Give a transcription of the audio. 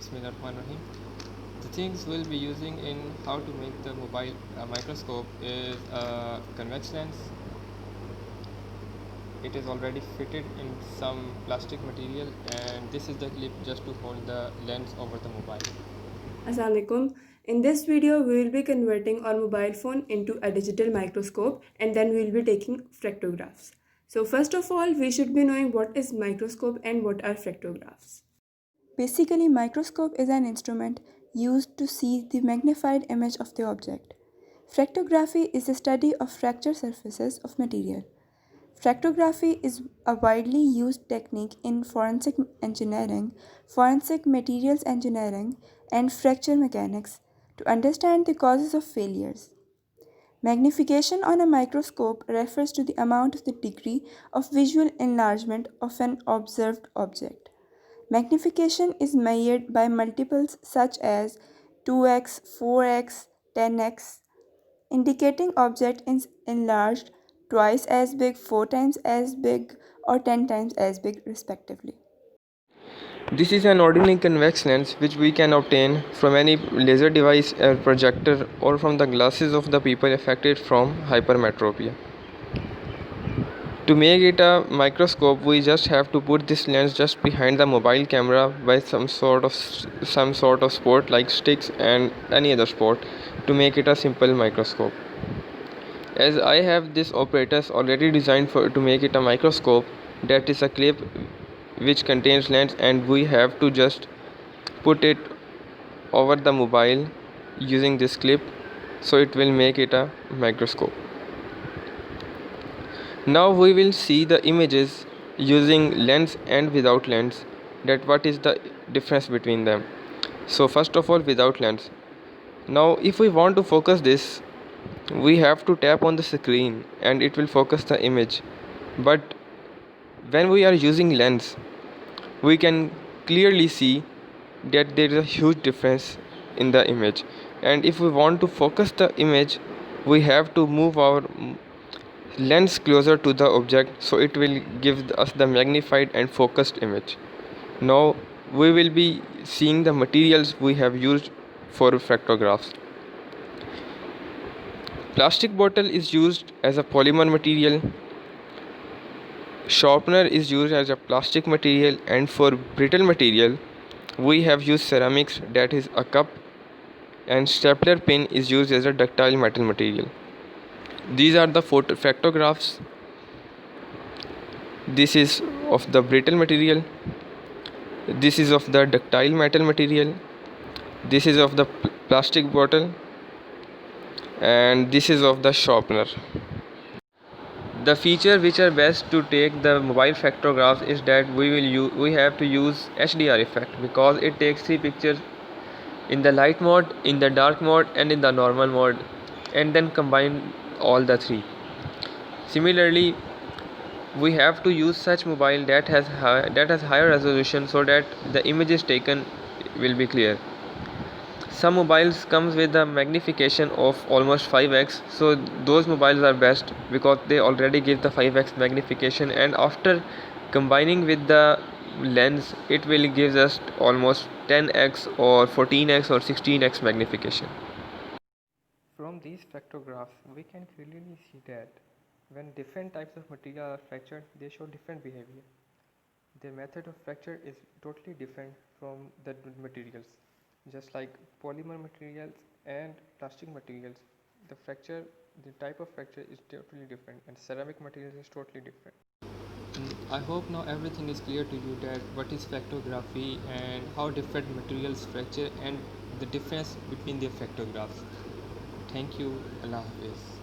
Bismillahirrahmanirrahim. The things we'll be using in how to make the mobile microscope is a convex lens. It is already fitted in some plastic material, and this is the clip just to hold the lens over the mobile. Assalamualaikum. In this video, we will be converting our mobile phone into a digital microscope and then we will be taking fractographs. So first of all, we should be knowing what is microscope and what are fractographs. Basically, microscope is an instrument used to see the magnified image of the object. Fractography is the study of fractured surfaces of material. Fractography is a widely used technique in forensic engineering, forensic materials engineering, and fracture mechanics to understand the causes of failures. Magnification on a microscope refers to the amount of the degree of visual enlargement of an observed object. Magnification is measured by multiples such as 2x, 4x, 10x, indicating object is enlarged twice as big, 4 times as big, or 10 times as big respectively. This is an ordinary convex lens which we can obtain from any laser device or projector or from the glasses of the people affected from hypermetropia. To make it a microscope, we just have to put this lens just behind the mobile camera by some sort of sport like sticks and any other sport to make it a simple microscope. As I have this apparatus already designed to make it a microscope, that is a clip which contains lens, and we have to just put it over the mobile using this clip, so it will make it a microscope. Now we will see the images using lens and without lens, that what is the difference between them. So first of all, without lens. Now if we want to focus this, we have to tap on the screen and it will focus the image. But when we are using lens, we can clearly see that there is a huge difference in the image, and if we want to focus the image, we have to move our lens closer to the object, so it will give us the magnified and focused image. Now we will be seeing the materials we have used for fractographs. Plastic bottle is used as a polymer material. Sharpener is used as a plastic material, and for brittle material we have used ceramics, that is a cup, and stapler pin is used as a ductile metal material. These are the fractographs. This is of the brittle material, this is of the ductile metal material, this is of the plastic bottle, and this is of the sharpener. The feature which are best to take the mobile fractographs is that we have to use HDR effect, because it takes 3 pictures in the light mode, in the dark mode, and in the normal mode, and then combine all the 3. Similarly, we have to use such mobile that has higher resolution, so that the images taken will be clear. Some mobiles comes with a magnification of almost 5x, so those mobiles are best because they already give the 5x magnification, and after combining with the lens it will give us almost 10x or 14x or 16x magnification. From these spectrographs we can clearly see that when different types of material are fractured, they show different behavior. Their method of fracture is totally different from the materials. Just like polymer materials and plastic materials, the type of fracture is totally different, and ceramic materials is totally different. I hope now everything is clear to you, that what is fractography and how different materials fracture and the difference between the fractographs. Thank you. Allah Hafiz.